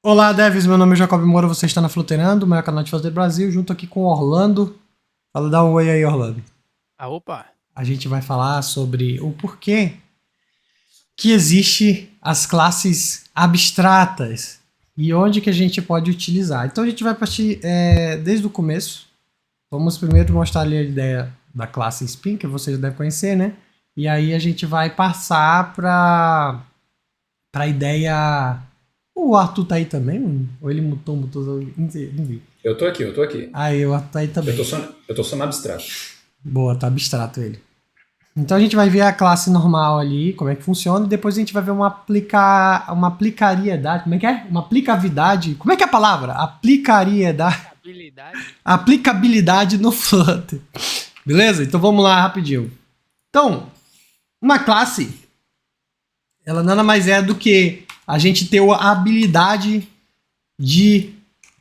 Olá, devs, meu nome é Jacob Moura, você está na Fluterando, o maior canal de Flutter Brasil, junto aqui com o Orlando. Fala, dá um oi aí, Orlando. Opa! A gente vai falar sobre o porquê que existe as classes abstratas e onde que a gente pode utilizar. Então a gente vai partir desde o começo. Vamos primeiro mostrar ali a ideia da classe Spin, que vocês devem conhecer, né? E aí a gente vai passar para a ideia... O Arthur tá aí também? Ou ele mutou, não vi. Eu tô aqui. Aí, o Arthur tá aí também. Eu tô só no abstrato. Boa, tá abstrato ele. Então a gente vai ver a classe normal ali, como é que funciona, e depois a gente vai ver uma aplicariedade, como é que é? Uma aplicavidade, como é que é a palavra? Aplicabilidade no Flutter. Beleza? Então vamos lá rapidinho. Então, uma classe, ela nada mais é do que a gente ter a habilidade de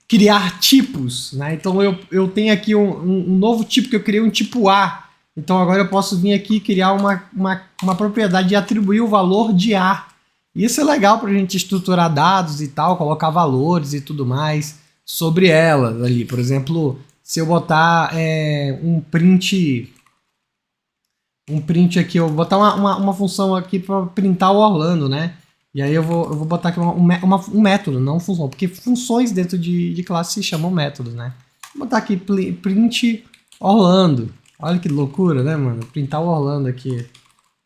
criar tipos, né? Então eu tenho aqui um novo tipo que eu criei, um tipo A. Então agora eu posso vir aqui e criar uma propriedade de atribuir o valor de A. Isso é legal para a gente estruturar dados e tal, colocar valores e tudo mais sobre elas ali. Por exemplo, se eu botar um print aqui, eu vou botar uma função aqui para printar o Orlando, né? E aí eu vou botar aqui um método, não função, porque funções dentro de classe se chamam métodos, né? Vou botar aqui print Orlando. Olha que loucura, né, mano? Printar o Orlando aqui.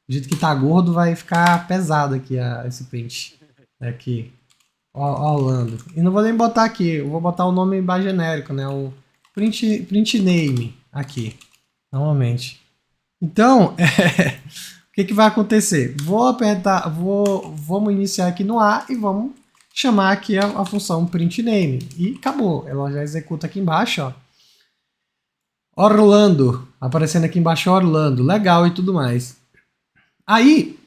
Do jeito que tá gordo, vai ficar pesado aqui esse print. Aqui. Orlando. E não vou nem botar aqui, eu vou botar o nome mais genérico, né? O print name aqui. Normalmente. Então, o que vai acontecer? Vamos iniciar aqui no A e vamos chamar aqui a função printName. E acabou. Ela já executa aqui embaixo, ó. Orlando. Aparecendo aqui embaixo Orlando. Legal e tudo mais. Aí,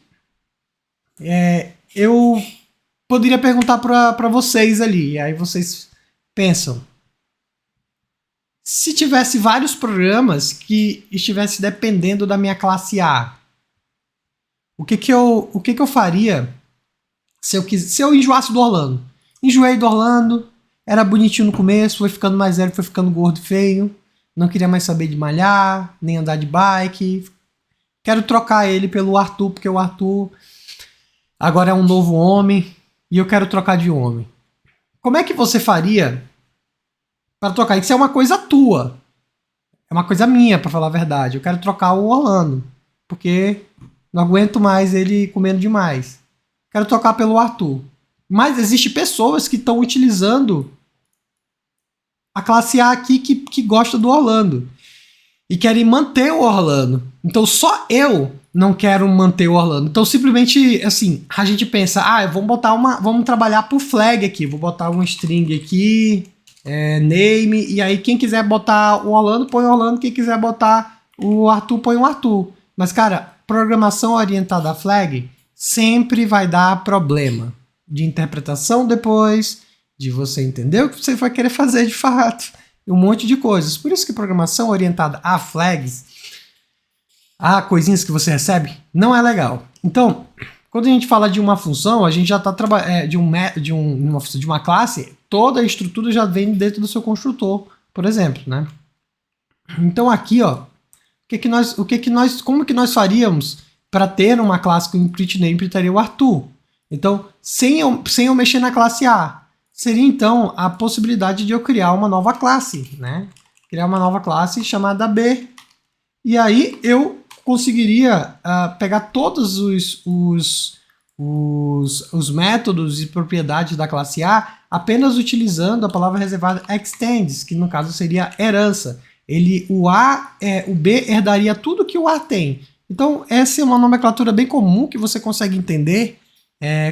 eu poderia perguntar para vocês ali. Aí vocês pensam. Se tivesse vários programas que estivesse dependendo da minha classe A, o que eu faria se eu enjoasse do Orlando? Enjoei do Orlando, era bonitinho no começo, foi ficando mais velho, foi ficando gordo e feio, não queria mais saber de malhar, nem andar de bike. Quero trocar ele pelo Arthur, porque o Arthur agora é um novo homem e eu quero trocar de homem. Como é que você faria para trocar? Isso é uma coisa tua. É uma coisa minha, para falar a verdade. Eu quero trocar o Orlando, porque não aguento mais ele comendo demais. Quero trocar pelo Arthur. Mas existem pessoas que estão utilizando a classe A aqui que gosta do Orlando. E querem manter o Orlando. Então só eu não quero manter o Orlando. Então simplesmente, assim, a gente pensa, vamos trabalhar por flag aqui. Vou botar um string aqui, name, e aí quem quiser botar o Orlando, põe o Orlando. Quem quiser botar o Arthur, põe o Arthur. Mas, cara, programação orientada a flag sempre vai dar problema de interpretação depois, de você entender o que você vai querer fazer de fato, e um monte de coisas. Por isso que programação orientada a flags, a coisinhas que você recebe, não é legal. Então, quando a gente fala de uma função, a gente já está trabalhando de uma classe, toda a estrutura já vem dentro do seu construtor, por exemplo, né? Então aqui, ó, como que nós faríamos para ter uma classe com printName printaria o Arthur? Então, sem eu mexer na classe A, seria então a possibilidade de eu criar uma nova classe, né? Criar uma nova classe chamada B. E aí eu conseguiria pegar todos os métodos e propriedades da classe A apenas utilizando a palavra reservada extends, que no caso seria herança. O B herdaria tudo que o A tem. Então, essa é uma nomenclatura bem comum que você consegue entender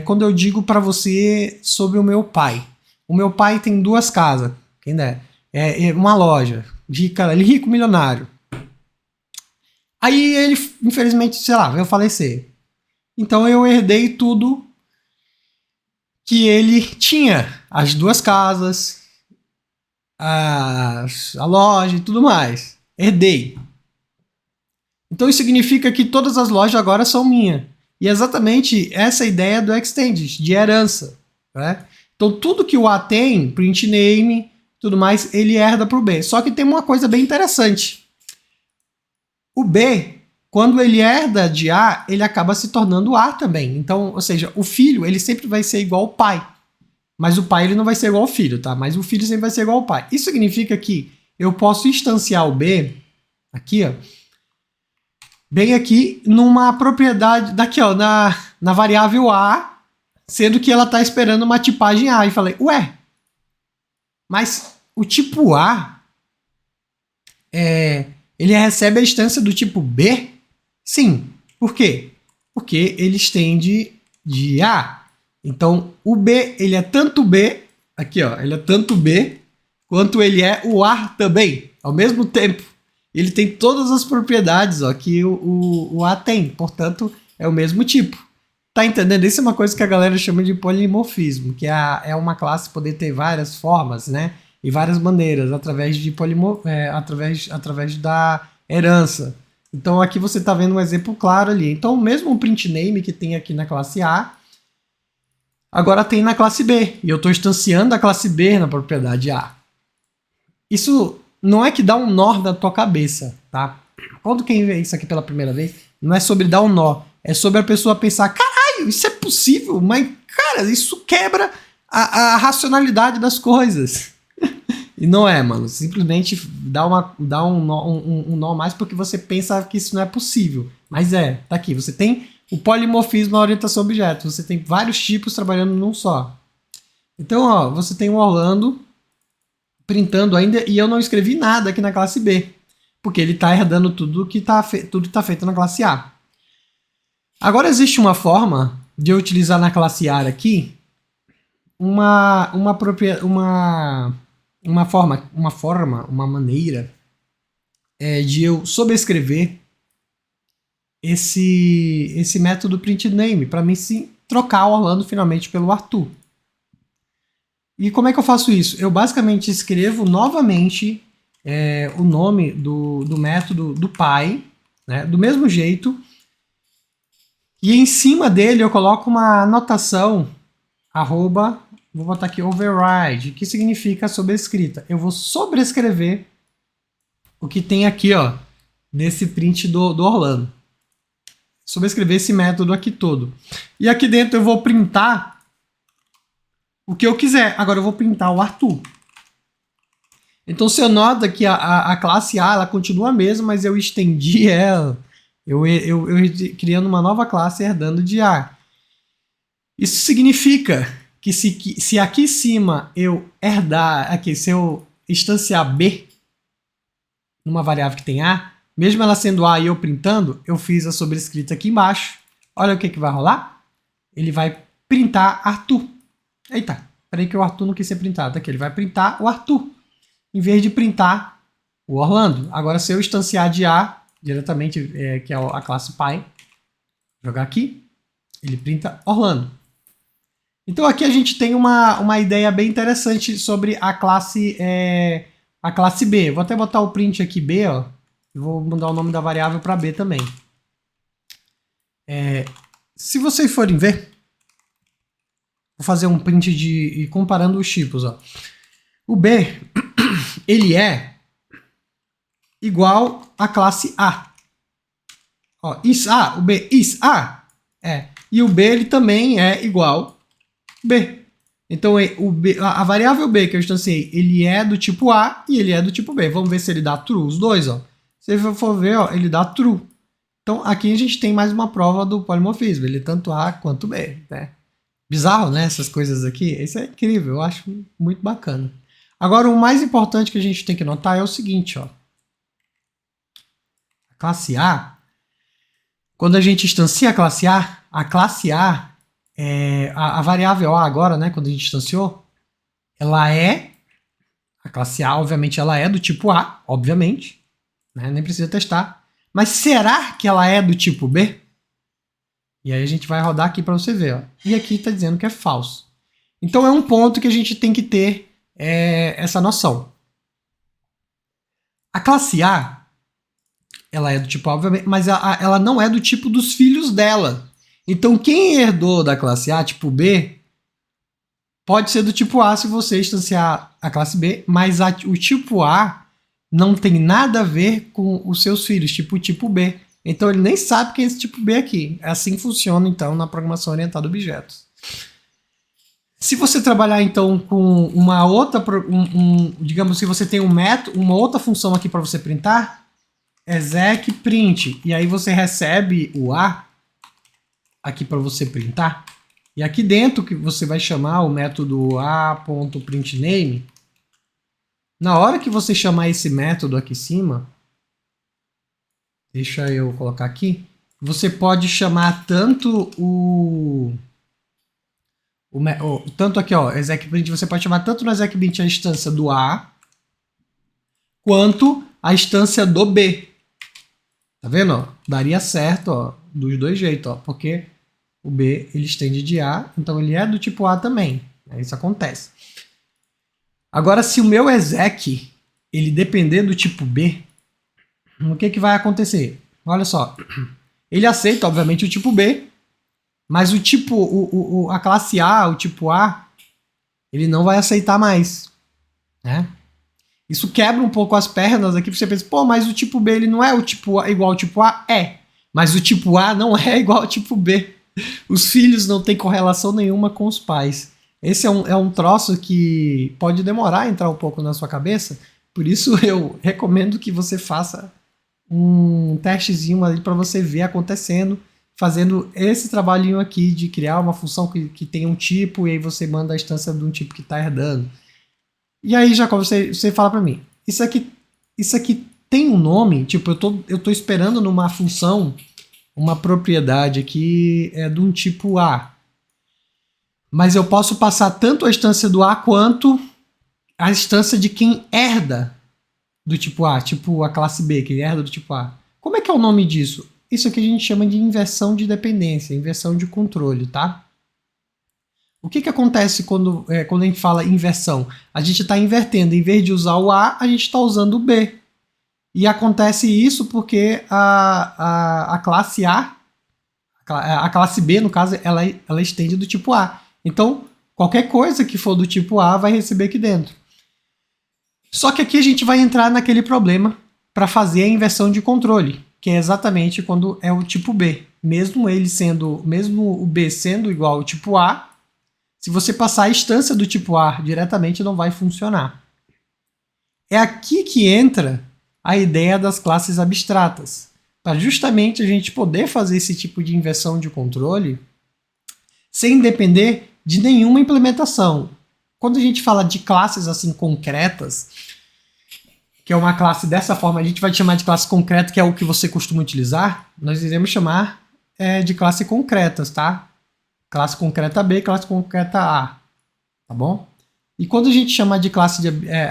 quando eu digo para você sobre o meu pai. O meu pai tem 2 casas, quem der. Uma loja, rico, milionário. Aí ele, infelizmente, sei lá, veio falecer. Então eu herdei tudo que ele tinha. As 2 casas, a loja e tudo mais. Herdei. Então isso significa que todas as lojas agora são minhas. E é exatamente essa ideia do Extended, de herança, né? Então tudo que o A tem, print name, tudo mais, ele herda para o B. Só que tem uma coisa bem interessante. O B, quando ele herda de A, ele acaba se tornando A também. Então, ou seja, o filho ele sempre vai ser igual ao pai. Mas o pai ele não vai ser igual ao filho, tá? Mas o filho sempre vai ser igual ao pai. Isso significa que eu posso instanciar o B, aqui, ó, bem aqui, numa propriedade, daqui, ó, na variável A, sendo que ela está esperando uma tipagem A. E falei, ué, mas o tipo A, ele recebe a instância do tipo B? Sim. Por quê? Porque ele estende de A. Então, o B, ele é tanto B, aqui, ó, ele é tanto B, quanto ele é o A também, ao mesmo tempo. Ele tem todas as propriedades, ó, que o A tem, portanto, é o mesmo tipo. Tá entendendo? Isso é uma coisa que a galera chama de polimorfismo, que é uma classe poder ter várias formas, né? E várias maneiras, através de através da herança. Então aqui você está vendo um exemplo claro ali. Então mesmo o print name que tem aqui na classe A, agora tem na classe B. E eu estou instanciando a classe B na propriedade A. Isso não é que dá um nó na tua cabeça, tá? Quando quem vê isso aqui pela primeira vez, não é sobre dar um nó. É sobre a pessoa pensar, caralho, isso é possível? Mas, cara, isso quebra a racionalidade das coisas. E não é, mano. Simplesmente dá um nó mais porque você pensa que isso não é possível. Mas tá aqui. Você tem o polimorfismo na orientação a objetos. Você tem vários tipos trabalhando num só. Então, ó, você tem o Orlando printando ainda e eu não escrevi nada aqui na classe B. Porque ele está herdando tudo que está feito na classe A. Agora existe uma forma de eu utilizar na classe A aqui uma maneira de eu sobrescrever esse método printName para mim sim trocar o Orlando finalmente pelo Arthur. E como é que eu faço isso? Eu basicamente escrevo novamente o nome do método do pai, né, do mesmo jeito, e em cima dele eu coloco uma anotação arroba, vou botar aqui override, que significa sobrescrita. Eu vou sobrescrever o que tem aqui, ó, nesse print do Orlando. Sobrescrever esse método aqui todo. E aqui dentro eu vou printar o que eu quiser. Agora eu vou printar o Arthur. Então você nota que a classe A ela continua a mesma, mas eu estendi ela. Eu criando uma nova classe herdando de A. Isso significa que se aqui em cima eu herdar, aqui, se eu instanciar B numa variável que tem A, mesmo ela sendo A e eu printando, eu fiz a sobrescrita aqui embaixo. Olha o que vai rolar. Ele vai printar Arthur. Eita, peraí que o Arthur não quis ser printado. Aqui, ele vai printar o Arthur, em vez de printar o Orlando. Agora, se eu instanciar de A diretamente, que é a classe pai, jogar aqui, ele printa Orlando. Então aqui a gente tem uma ideia bem interessante sobre a classe B. Vou até botar o print aqui B, ó, e vou mudar o nome da variável para B também. Se vocês forem ver, vou fazer um print e comparando os tipos, ó. O B, ele é igual à classe A. Ó, is A, o B is A. E o B ele também é igual B. Então a variável B que eu instanciei, ele é do tipo A e ele é do tipo B. Vamos ver se ele dá true, os dois, ó. Se você for ver, ó, ele dá true. Então aqui a gente tem mais uma prova do polimorfismo. Ele é tanto A quanto B, né? Bizarro, né? Essas coisas aqui. Isso é incrível, eu acho muito bacana. Agora o mais importante que a gente tem que notar é o seguinte, ó. A classe A, quando a gente instancia a classe A, a variável A agora, né, quando a gente instanciou, a classe A, obviamente, ela é do tipo A, obviamente, né, nem precisa testar. Mas será que ela é do tipo B? E aí a gente vai rodar aqui para você ver, ó. E aqui está dizendo que é falso. Então é um ponto que a gente tem que ter essa noção. A classe A, ela é do tipo A, obviamente, mas ela não é do tipo dos filhos dela. Então, quem herdou da classe A, tipo B, Pode ser do tipo A se você instanciar a classe B, mas o tipo A não tem nada a ver com os seus filhos, tipo o tipo B. Então ele nem sabe que é esse tipo B aqui. Assim funciona então na programação orientada a objetos. Se você trabalhar então com uma outra, digamos que você tem um método, uma outra função aqui para você printar, exec print, e aí você recebe o A aqui para você printar. E aqui dentro que você vai chamar o método a.printName. Na hora que você chamar esse método aqui em cima, deixa eu colocar aqui, você pode chamar tanto tanto aqui, ó, execprint, você pode chamar tanto no execprint a instância do A, quanto a instância do B. Tá vendo? Ó? Daria certo, ó, dos dois jeitos, ó, porque o B ele estende de A, então ele é do tipo A também. Isso acontece. Agora, se o meu exec ele depender do tipo B, o que vai acontecer? Olha só, ele aceita, obviamente, o tipo B, mas o tipo, a classe A, o tipo A, ele não vai aceitar mais, né? Isso quebra um pouco as pernas aqui, porque você pensa, pô, mas o tipo B ele não é o tipo A, igual ao tipo A? É, mas o tipo A não é igual ao tipo B. Os filhos não têm correlação nenhuma com os pais. Esse é um troço que pode demorar a entrar um pouco na sua cabeça, por isso eu recomendo que você faça um testezinho ali para você ver acontecendo, fazendo esse trabalhinho aqui de criar uma função que tem um tipo e aí você manda a instância de um tipo que está herdando. E aí, Jacob, você fala para mim, isso aqui tem um nome? Tipo, eu tô esperando numa função uma propriedade aqui de um tipo A. Mas eu posso passar tanto a instância do A quanto a instância de quem herda do tipo A, tipo a classe B, que herda do tipo A. Como é que é o nome disso? Isso aqui a gente chama de inversão de dependência, inversão de controle, tá? O que acontece quando a gente fala inversão? A gente está invertendo, em vez de usar o A, a gente está usando o B. E acontece isso porque a classe a classe B, no caso, ela estende do tipo A. Então, qualquer coisa que for do tipo A vai receber aqui dentro. Só que aqui a gente vai entrar naquele problema para fazer a inversão de controle, que é exatamente quando é o tipo B. Mesmo o B sendo igual ao tipo A, se você passar a instância do tipo A diretamente, não vai funcionar. É aqui que entra a ideia das classes abstratas, para justamente a gente poder fazer esse tipo de inversão de controle sem depender de nenhuma implementação. Quando a gente fala de classes assim concretas, que é uma classe dessa forma, a gente vai chamar de classe concreta, que é o que você costuma utilizar, nós iremos chamar de classe concretas, tá? Classe concreta B, classe concreta A, tá bom? E quando a gente chama de classe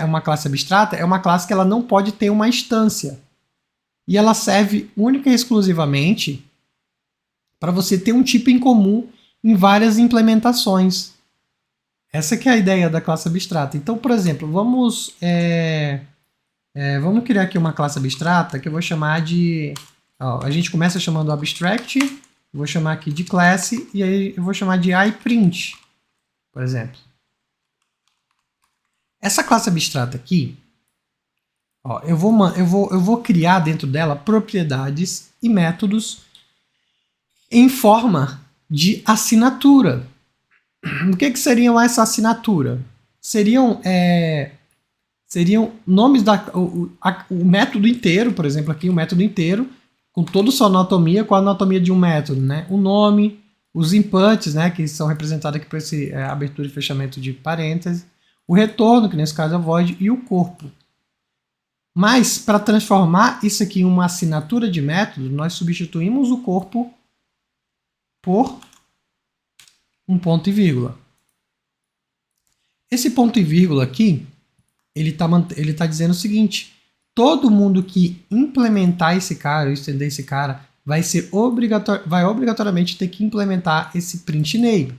uma classe abstrata, é uma classe que ela não pode ter uma instância. E ela serve única e exclusivamente para você ter um tipo em comum em várias implementações. Essa que é a ideia da classe abstrata. Então, por exemplo, vamos criar aqui uma classe abstrata que eu vou chamar de... Ó, a gente começa chamando abstract, vou chamar aqui de classe, e aí eu vou chamar de iPrint, por exemplo. Essa classe abstrata aqui, ó, eu vou criar dentro dela propriedades e métodos em forma de assinatura. O que seriam essa assinatura? Seriam nomes o método inteiro, por exemplo, aqui o método inteiro, com toda sua anatomia, com a anatomia de um método, né? O nome, os inputs, né, que são representados aqui por esse abertura e fechamento de parênteses, o retorno, que nesse caso é o void, e o corpo. Mas, para transformar isso aqui em uma assinatura de método, nós substituímos o corpo por um ponto e vírgula. Esse ponto e vírgula aqui, ele tá dizendo o seguinte: todo mundo que implementar esse cara, estender esse cara, vai obrigatoriamente ter que implementar esse print name,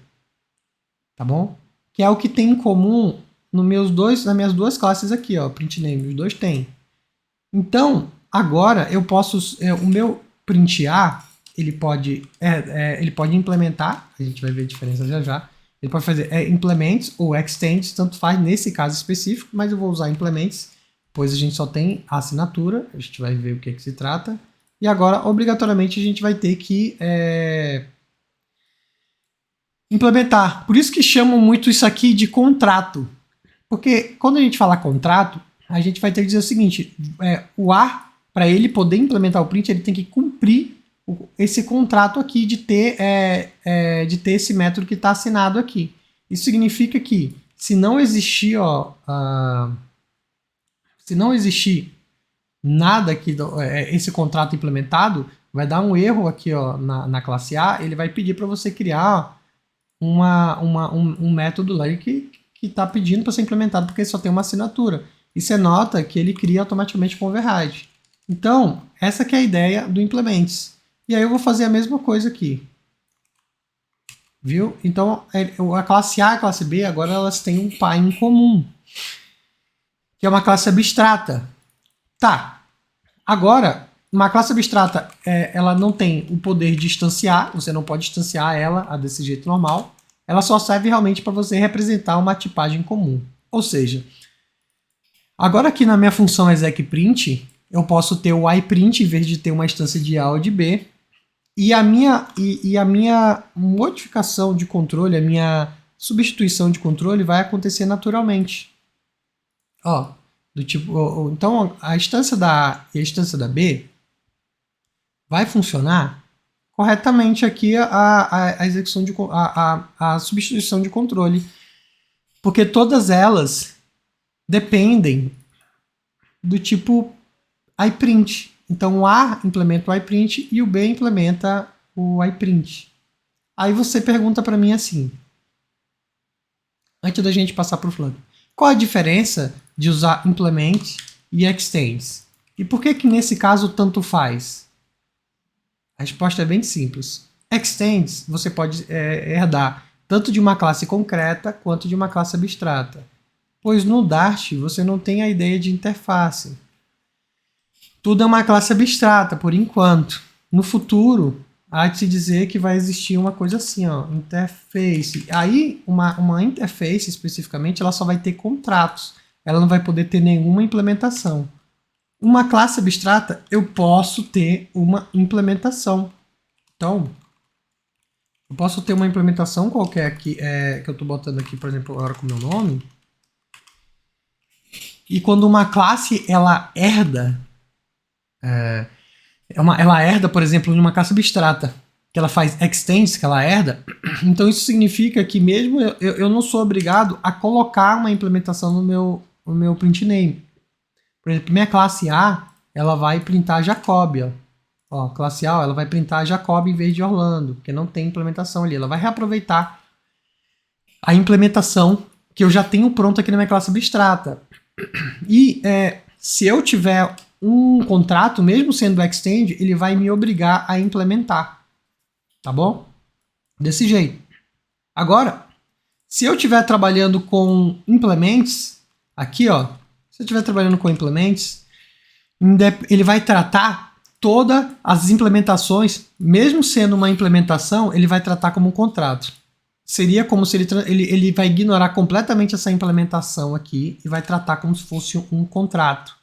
tá bom? Que é o que tem em comum nas minhas duas classes aqui, ó, print name, os dois têm. Então, agora eu posso, o meu print A, ele pode implementar, a gente vai ver a diferença já já, Ele pode fazer implements ou extends, tanto faz nesse caso específico, mas eu vou usar implements, pois a gente só tem a assinatura, a gente vai ver o que se trata. E agora, obrigatoriamente, a gente vai ter que implementar. Por isso que chamam muito isso aqui de contrato. Porque quando a gente fala contrato, a gente vai ter que dizer o seguinte, o AR, para ele poder implementar o print, ele tem que cumprir esse contrato aqui de ter esse método que está assinado aqui. Isso significa que se não existir, se não existir nada aqui, esse contrato implementado, vai dar um erro aqui na classe A, ele vai pedir para você criar um método lá que está pedindo para ser implementado porque só tem uma assinatura. E você nota que ele cria automaticamente com override. Então, essa que é a ideia do implements. E aí eu vou fazer a mesma coisa aqui. Viu? Então, a classe A e a classe B, agora elas têm um pai em comum, que é uma classe abstrata. Tá. Agora, uma classe abstrata, ela não tem o poder de instanciar, você não pode instanciar ela desse jeito normal. Ela só serve realmente para você representar uma tipagem comum. Ou seja, agora aqui na minha função execPrint, eu posso ter o iPrint em vez de ter uma instância de A ou de B. E a minha modificação de controle, a minha substituição de controle vai acontecer naturalmente. Do tipo, então a instância da A e a instância da B vai funcionar corretamente aqui a execução de a substituição de controle, porque todas elas dependem do tipo iPrint. Então o A implementa o iPrint e o B implementa o iPrint. Aí você pergunta para mim assim, antes da gente passar para o Flutter, qual a diferença de usar implement e extends? E por que nesse caso tanto faz? A resposta é bem simples. Extends você pode herdar tanto de uma classe concreta quanto de uma classe abstrata, pois no Dart você não tem a ideia de interface. Tudo é uma classe abstrata, por enquanto. No futuro, há de se dizer que vai existir uma coisa assim, interface. Aí, uma interface, especificamente, ela só vai ter contratos. Ela não vai poder ter nenhuma implementação. Uma classe abstrata, eu posso ter uma implementação. Então, eu posso ter uma implementação qualquer aqui, que eu estou botando aqui, por exemplo, agora com o meu nome. E quando uma classe, ela herda... ela herda, por exemplo, numa classe abstrata, que ela faz extends, que ela herda, então isso significa que mesmo eu não sou obrigado a colocar uma implementação no meu print name. Por exemplo, minha classe A, ela vai printar Jacob. Classe A, ela vai printar Jacob em vez de Orlando, porque não tem implementação ali. Ela vai reaproveitar a implementação que eu já tenho pronta aqui na minha classe abstrata. E se eu tiver um contrato, mesmo sendo extend, ele vai me obrigar a implementar. Tá bom? Desse jeito. Agora, se eu estiver trabalhando com implements, aqui, se eu estiver trabalhando com implements, ele vai tratar todas as implementações, mesmo sendo uma implementação, ele vai tratar como um contrato. Seria como se ele vai ignorar completamente essa implementação aqui e vai tratar como se fosse um contrato.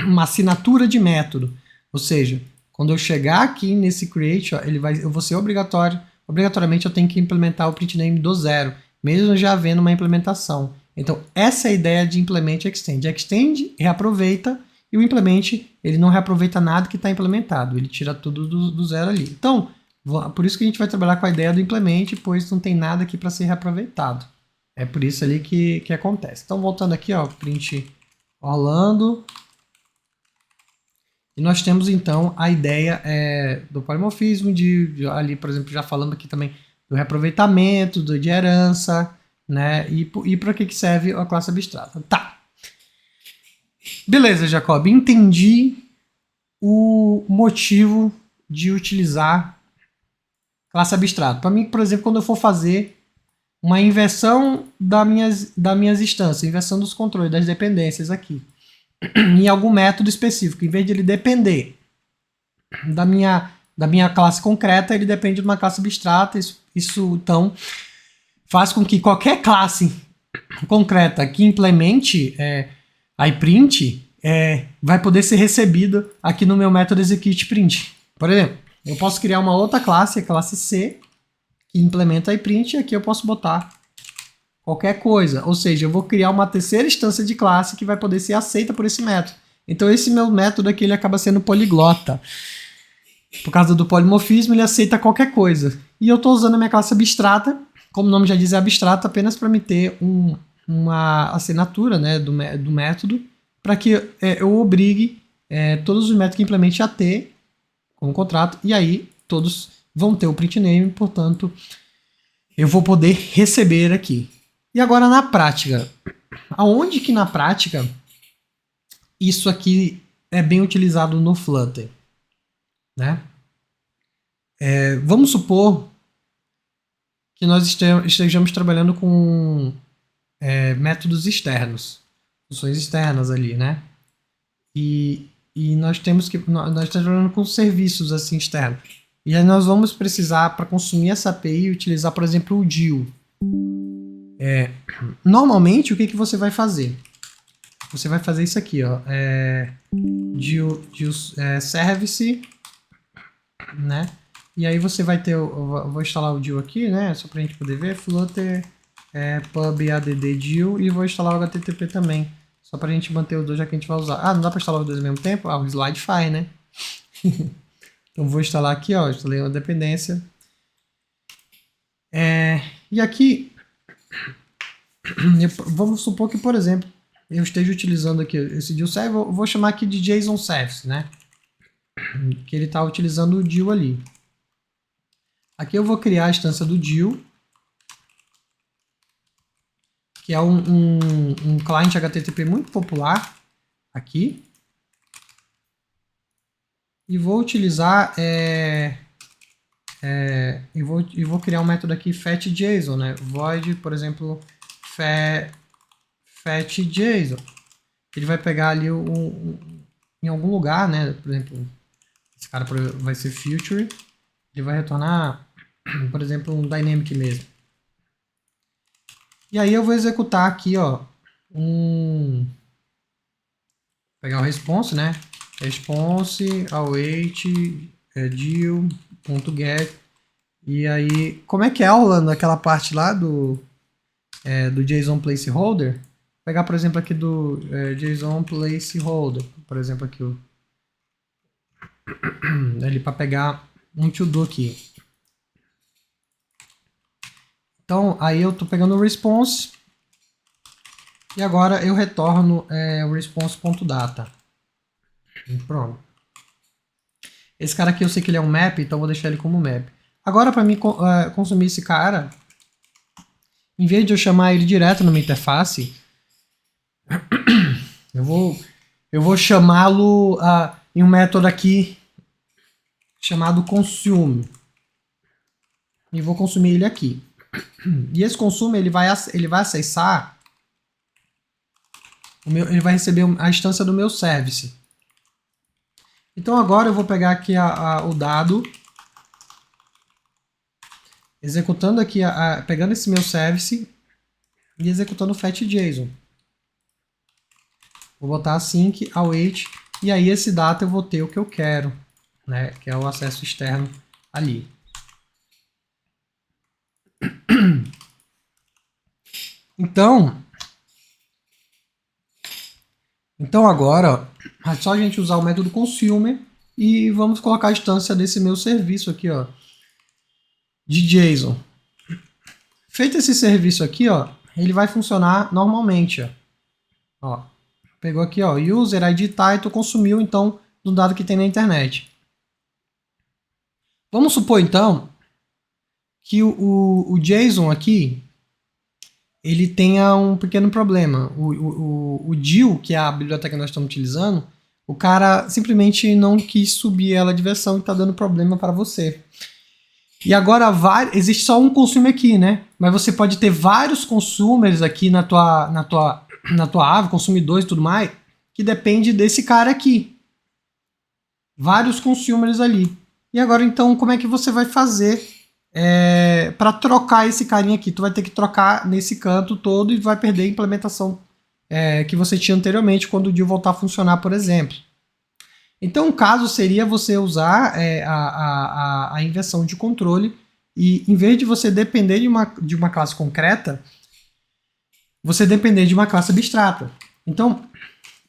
Uma assinatura de método. Ou seja, quando eu chegar aqui nesse create, eu vou ser obrigatoriamente eu tenho que implementar o print name do zero, mesmo já havendo uma implementação. Então, essa é a ideia de implement e extend. Extend reaproveita e o implement, ele não reaproveita nada que está implementado, ele tira tudo do zero ali. Então, por isso que a gente vai trabalhar com a ideia do implement, pois não tem nada aqui para ser reaproveitado. É por isso ali que acontece. Então, voltando aqui, print Orlando. E nós temos, então, a ideia do polimorfismo, ali, por exemplo, já falando aqui também do reaproveitamento, de herança, né? E para que serve a classe abstrata. Tá. Beleza, Jacob. Entendi o motivo de utilizar classe abstrata. Para mim, por exemplo, quando eu for fazer uma inversão das minhas instâncias, inversão dos controles, das dependências aqui, em algum método específico, em vez de ele depender da minha classe concreta, ele depende de uma classe abstrata. Isso então, faz com que qualquer classe concreta que implemente iPrint vai poder ser recebida aqui no meu método executePrint. Por exemplo, eu posso criar uma outra classe, a classe C, que implementa iPrint, e aqui eu posso botar qualquer coisa. Ou seja, eu vou criar uma terceira instância de classe que vai poder ser aceita por esse método. Então esse meu método aqui ele acaba sendo poliglota. Por causa do polimorfismo, ele aceita qualquer coisa. E eu estou usando a minha classe abstrata, como o nome já diz, é abstrata, apenas para me ter uma assinatura, né, do método, para que eu obrigue todos os métodos que implemente a ter como contrato, e aí todos vão ter o print name, portanto, eu vou poder receber aqui. E agora na prática, aonde que na prática isso aqui é bem utilizado no Flutter? Né? Vamos supor que nós estejamos trabalhando com métodos externos, funções externas ali, né? E nós estamos trabalhando com serviços assim externos. E aí nós vamos precisar, para consumir essa API, utilizar, por exemplo, o DIL. Normalmente, o que você vai fazer? Você vai fazer isso aqui, ó. DIL service, né? E aí você vai ter, eu vou instalar o DIL aqui, né? Só para a gente poder ver, Flutter pub add DIL, e vou instalar o HTTP também, só para a gente manter os dois, já que a gente vai usar. Ah, não dá para instalar os dois ao mesmo tempo? Ah, o slide faz, né? Então vou instalar aqui, ó, instalei uma dependência. E aqui, vamos supor que, por exemplo, eu esteja utilizando aqui esse DIL serve, eu vou chamar aqui de JSON Service, né? Que ele está utilizando o DIL ali. Aqui eu vou criar a instância do DIL, que é um client HTTP muito popular aqui. E vou utilizar e vou criar um método aqui fetJSON, né? Void, por exemplo, fetJSON. Ele vai pegar ali em algum lugar, né? Por exemplo, esse cara vai ser future. Ele vai retornar, por exemplo, um dynamic mesmo. E aí eu vou executar aqui, ó, pegar o response, né? Response await DIL.get. E aí, como é que é, Orlando, aquela parte lá do JSON placeholder? Vou pegar, por exemplo, aqui do JSON placeholder, por exemplo, aqui ele para pegar um to-do aqui. Então, aí eu estou pegando o response e agora eu retorno o response.data. Pronto. Esse cara aqui eu sei que ele é um map, então eu vou deixar ele como map. Agora, para mim consumir esse cara, em vez de eu chamar ele direto numa interface, eu vou chamá-lo em um método aqui chamado consume. E vou consumir ele aqui. E esse consume ele vai acessar, ele vai receber a instância do meu service. Então agora eu vou pegar aqui o dado, executando aqui, pegando esse meu service e executando o fetJSON. Vou botar async await, e aí esse data eu vou ter o que eu quero, né, que é o acesso externo ali. Então agora é só a gente usar o método consumer e vamos colocar a instância desse meu serviço aqui, ó, de JSON. Feito esse serviço aqui, ó, ele vai funcionar normalmente, ó. Pegou aqui, ó, user ID title, consumiu então do dado que tem na internet. Vamos supor então que o JSON aqui ele tenha um pequeno problema. O DIL, que é a biblioteca que nós estamos utilizando, o cara simplesmente não quis subir ela de versão e está dando problema para você. E agora existe só um consumer aqui, né? Mas você pode ter vários consumers aqui na tua ave, consumidores e tudo mais, que depende desse cara aqui. Vários consumers ali. E agora então como é que você vai fazer para trocar esse carinha aqui. Tu vai ter que trocar nesse canto todo e vai perder a implementação que você tinha anteriormente quando o DIL voltar a funcionar, por exemplo. Então, o caso seria você usar a inversão de controle e, em vez de você depender de uma classe concreta, você depender de uma classe abstrata. Então,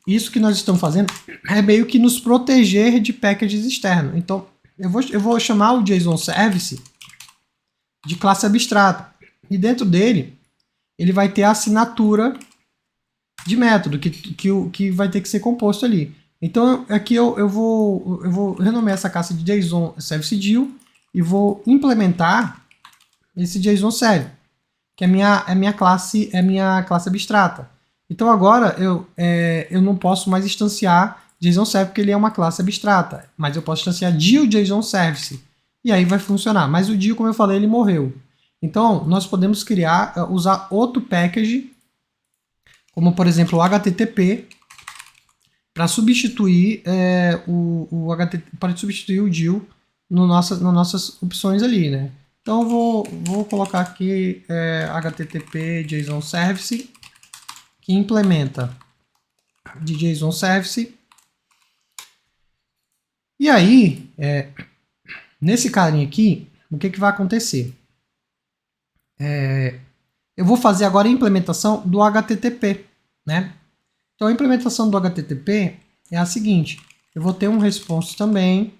isso que nós estamos fazendo é meio que nos proteger de packages externos. Então, eu vou chamar o JSON Service de classe abstrata. E dentro dele, ele vai ter a assinatura de método que vai ter que ser composto ali. Então, aqui eu vou renomear essa classe de JSON Service DIL e vou implementar esse JSON Service, que é a minha classe abstrata. Então, agora eu não posso mais instanciar JSON Service porque ele é uma classe abstrata, mas eu posso instanciar DIL JSON Service e aí vai funcionar. Mas o DIL, como eu falei, ele morreu. Então, nós podemos usar outro package, como por exemplo o HTTP, para substituir o DIL nas nossas opções ali, né? Então eu vou colocar aqui HTTP JSON Service, que implementa de JSON Service. E aí, nesse carinha aqui, o que vai acontecer? Eu vou fazer agora a implementação do HTTP, né? Então a implementação do HTTP é a seguinte: eu vou ter um response também,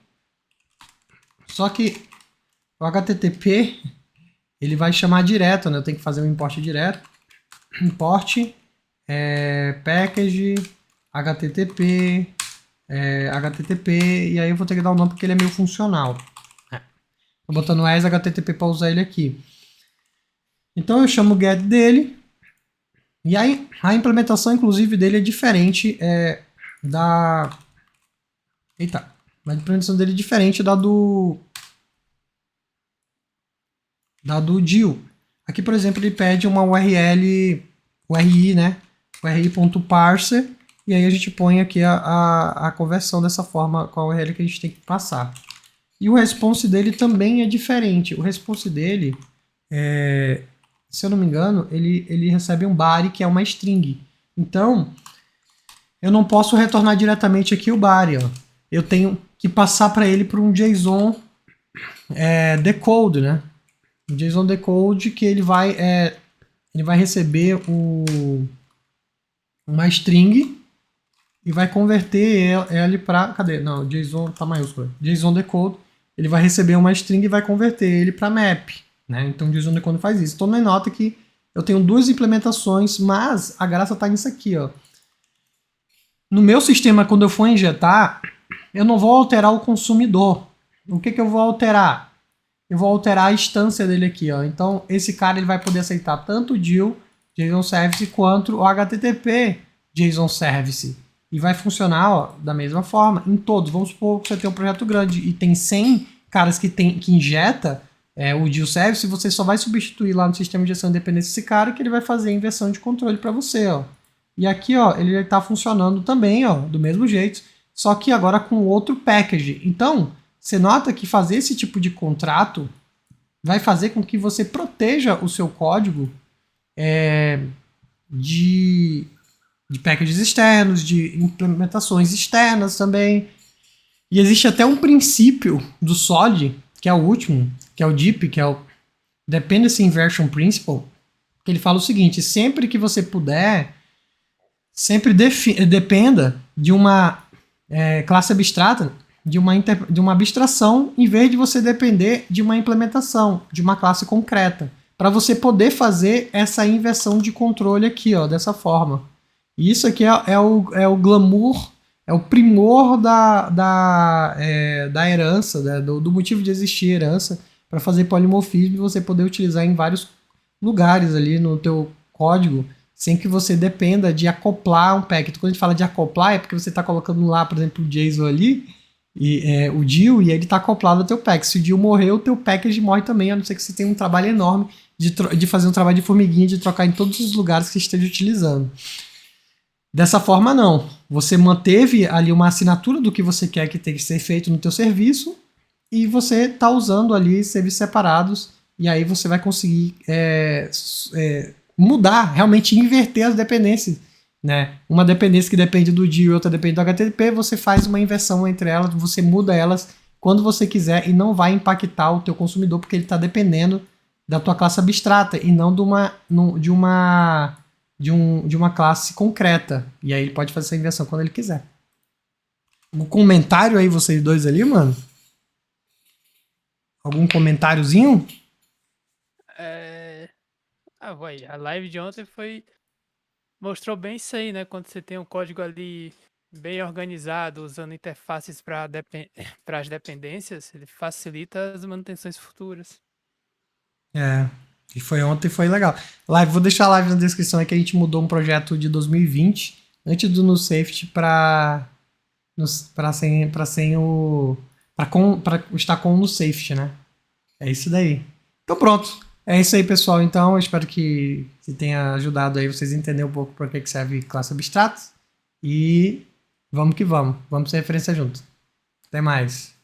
só que o HTTP ele vai chamar direto, né? Eu tenho que fazer um import direto, import package HTTP HTTP, e aí eu vou ter que dar o nome porque ele é meio funcional. Estou botando as HTTP para usar ele aqui. Então eu chamo o get dele. E aí, a implementação, inclusive, dele é diferente a implementação dele é diferente da do DIL. Aqui, por exemplo, ele pede uma URL, URI, né? URI.parser, e aí a gente põe aqui a conversão dessa forma com a URL que a gente tem que passar. E o response dele também é diferente. O response dele se eu não me engano, ele recebe um body, que é uma string. Então, eu não posso retornar diretamente aqui o body. Ó. Eu tenho que passar para ele por um JSON decode, né? Um JSON decode que ele vai receber uma string e vai converter ele para... Cadê? Não, JSON tá maiúsculo. JSON decode, ele vai receber uma string e vai converter ele para map. Né? Então o JSON decode faz isso. Então nota que eu tenho duas implementações, mas a graça está nisso aqui. Ó. No meu sistema, quando eu for injetar, eu não vou alterar o consumidor. O que eu vou alterar? Eu vou alterar a instância dele aqui. Ó. Então esse cara ele vai poder aceitar tanto o DIL JSON Service quanto o HTTP JSON Service. E vai funcionar da mesma forma em todos. Vamos supor que você tem um projeto grande e tem 100 caras que injeta o DIL Service, você só vai substituir lá no sistema de gestão de dependência esse cara que ele vai fazer a inversão de controle para você. Ó. E aqui ó, ele está funcionando também ó, do mesmo jeito, só que agora com outro package. Então, você nota que fazer esse tipo de contrato vai fazer com que você proteja o seu código de packages externos, de implementações externas também. E existe até um princípio do SOLID, que é o último, que é o DIP, que é o Dependency Inversion Principle, que ele fala o seguinte: sempre que você puder, sempre dependa de uma classe abstrata, de uma abstração, em vez de você depender de uma implementação, de uma classe concreta, para você poder fazer essa inversão de controle aqui, ó, dessa forma. E isso aqui é o glamour, é o primor da herança, né, do motivo de existir herança, para fazer polimorfismo e você poder utilizar em vários lugares ali no teu código, sem que você dependa de acoplar um packet. Quando a gente fala de acoplar, é porque você está colocando lá, por exemplo, o JSON ali, e o DIL, e ele está acoplado ao teu package. Se o DIL morrer, o teu package morre também, a não ser que você tenha um trabalho enorme de fazer um trabalho de formiguinha, de trocar em todos os lugares que você esteja utilizando. Dessa forma, não. Você manteve ali uma assinatura do que você quer que tenha que ser feito no teu serviço e você está usando ali serviços separados e aí você vai conseguir mudar, realmente inverter as dependências. Né? Uma dependência que depende do DIU e outra depende do HTTP, você faz uma inversão entre elas, você muda elas quando você quiser e não vai impactar o teu consumidor porque ele está dependendo da tua classe abstrata e não de uma classe concreta. E aí ele pode fazer essa inversão quando ele quiser. Algum comentário aí, vocês dois ali, mano? Algum comentáriozinho? Vai. A live de ontem mostrou bem isso aí, né? Quando você tem um código ali bem organizado, usando interfaces para as dependências, ele facilita as manutenções futuras. E foi ontem, foi legal. Vou deixar a live na descrição, é que a gente mudou um projeto de 2020, antes do NuSafety para estar com o NuSafety, né? É isso daí. Então pronto. É isso aí, pessoal. Então, eu espero que tenha ajudado aí vocês a entenderem um pouco para que serve classe abstrata. E vamos que vamos. Vamos ser referência junto. Até mais.